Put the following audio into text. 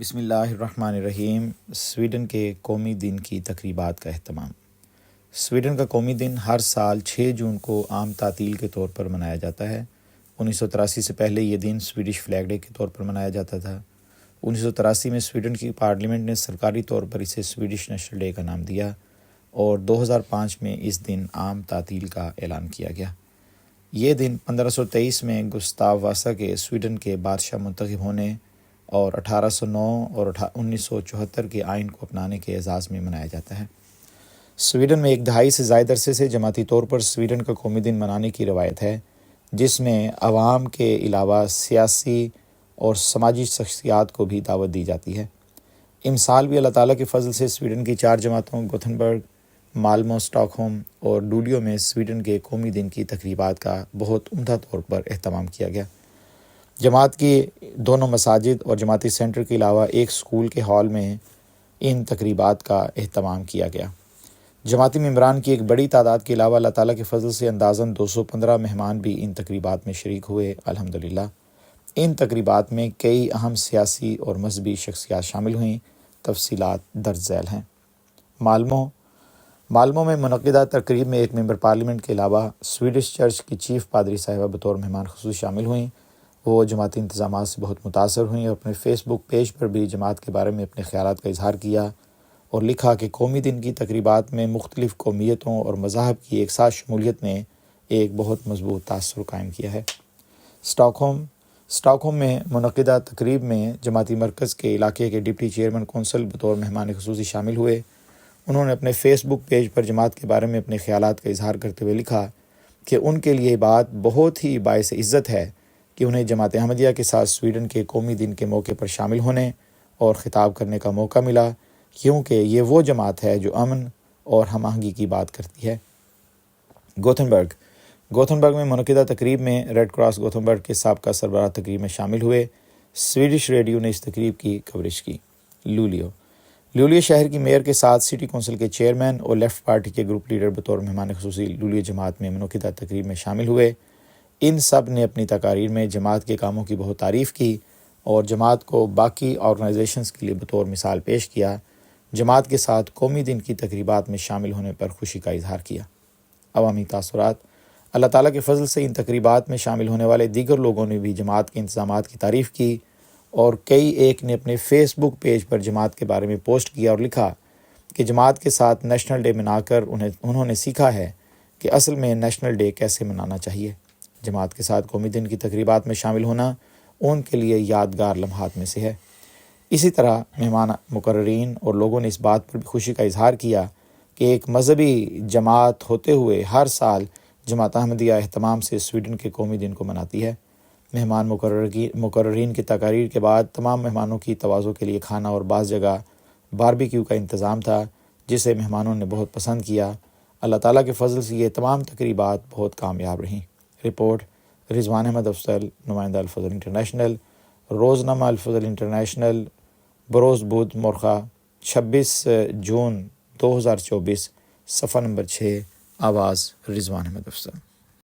بسم اللہ الرحمن الرحیم۔ سویڈن کے قومی دن کی تقریبات کا اہتمام۔ سویڈن کا قومی دن ہر سال 6 جون کو عام تعطیل کے طور پر منایا جاتا ہے۔ 1983 سے پہلے یہ دن سویڈش فلیگ ڈے کے طور پر منایا جاتا تھا۔ 1983 میں سویڈن کی پارلیمنٹ نے سرکاری طور پر اسے سویڈش نیشنل ڈے کا نام دیا اور 2005 میں اس دن عام تعطیل کا اعلان کیا گیا۔ یہ دن 1523 میں گستاو واسا کے سویڈن کے بادشاہ منتخب ہونے اور 1809 اور 1974 کے آئین کو اپنانے کے اعزاز میں منایا جاتا ہے۔ سویڈن میں 1 دہائی سے زائد عرصے سے جماعتی طور پر سویڈن کا قومی دن منانے کی روایت ہے، جس میں عوام کے علاوہ سیاسی اور سماجی شخصیات کو بھی دعوت دی جاتی ہے۔ امسال بھی اللہ تعالیٰ کے فضل سے سویڈن کی 4 جماعتوں گوتھنبرگ، مالمو، اسٹاک ہوم اور لولیو میں سویڈن کے قومی دن کی تقریبات کا بہت عمدہ طور پر اہتمام کیا گیا۔ جماعت کی دونوں مساجد اور جماعتی سینٹر کے علاوہ ایک سکول کے ہال میں ان تقریبات کا اہتمام کیا گیا۔ جماعتی ممبران کی ایک بڑی تعداد کے علاوہ اللہ تعالیٰ کے فضل سے اندازاً 215 مہمان بھی ان تقریبات میں شریک ہوئے۔ الحمدللہ ان تقریبات میں کئی اہم سیاسی اور مذہبی شخصیات شامل ہوئیں۔ تفصیلات درج ذیل ہیں۔ مالمو میں منعقدہ تقریب میں ایک ممبر پارلیمنٹ کے علاوہ سویڈش چرچ کی چیف پادری صاحبہ بطور مہمان خصوصی شامل ہوئیں۔ وہ جماعتی انتظامات سے بہت متاثر ہوئیں اور اپنے فیس بک پیج پر بھی جماعت کے بارے میں اپنے خیالات کا اظہار کیا اور لکھا کہ قومی دن کی تقریبات میں مختلف قومیتوں اور مذاہب کی ایک ساتھ شمولیت نے ایک بہت مضبوط تاثر قائم کیا ہے۔ اسٹاک ہوم میں منعقدہ تقریب میں جماعتی مرکز کے علاقے کے ڈپٹی چیئرمین کونسل بطور مہمان خصوصی شامل ہوئے۔ انہوں نے اپنے فیس بک پیج پر جماعت کے بارے میں اپنے خیالات کا اظہار کرتے ہوئے لکھا کہ ان کے لیے بات بہت ہی باعث عزت ہے کہ انہیں جماعت احمدیہ کے ساتھ سویڈن کے قومی دن کے موقع پر شامل ہونے اور خطاب کرنے کا موقع ملا، کیونکہ یہ وہ جماعت ہے جو امن اور ہم آہنگی کی بات کرتی ہے۔ گوتھنبرگ میں منعقدہ تقریب میں ریڈ کراس گوتھنبرگ کے سابقہ سربراہ تقریب میں شامل ہوئے۔ سویڈش ریڈیو نے اس تقریب کی کوریج کی۔ لولیو شہر کی میئر کے ساتھ سٹی کونسل کے چیئرمین اور لیفٹ پارٹی کے گروپ لیڈر بطور مہمان خصوصی لولیو جماعت میں منعقدہ تقریب میں شامل ہوئے۔ ان سب نے اپنی تقاریر میں جماعت کے کاموں کی بہت تعریف کی اور جماعت کو باقی آرگنائزیشنز کے لیے بطور مثال پیش کیا۔ جماعت کے ساتھ قومی دن کی تقریبات میں شامل ہونے پر خوشی کا اظہار کیا۔ عوامی تاثرات۔ اللہ تعالیٰ کے فضل سے ان تقریبات میں شامل ہونے والے دیگر لوگوں نے بھی جماعت کے انتظامات کی تعریف کی اور کئی ایک نے اپنے فیس بک پیج پر جماعت کے بارے میں پوسٹ کیا اور لکھا کہ جماعت کے ساتھ نیشنل ڈے منا کر انہوں نے سیکھا ہے کہ اصل میں نیشنل ڈے کیسے منانا چاہیے۔ جماعت کے ساتھ قومی دن کی تقریبات میں شامل ہونا ان کے لیے یادگار لمحات میں سے ہے۔ اسی طرح مہمان مقررین اور لوگوں نے اس بات پر بھی خوشی کا اظہار کیا کہ ایک مذہبی جماعت ہوتے ہوئے ہر سال جماعت احمدیہ اہتمام سے سویڈن کے قومی دن کو مناتی ہے۔ مہمان مقررین کی تقاریر کے بعد تمام مہمانوں کی تواضع کے لیے کھانا اور بعض جگہ باربیکیو کا انتظام تھا، جسے مہمانوں نے بہت پسند کیا۔ اللہ تعالیٰ کے فضل سے یہ تمام تقریبات بہت کامیاب رہیں۔ رپورٹ رضوان احمد افضل، نمائندہ الفضل انٹرنیشنل، روزنامہ الفضل انٹرنیشنل، بروز بود مورخہ، 26 جون 2024، صفحہ نمبر 6، آواز رضوان احمد افضل۔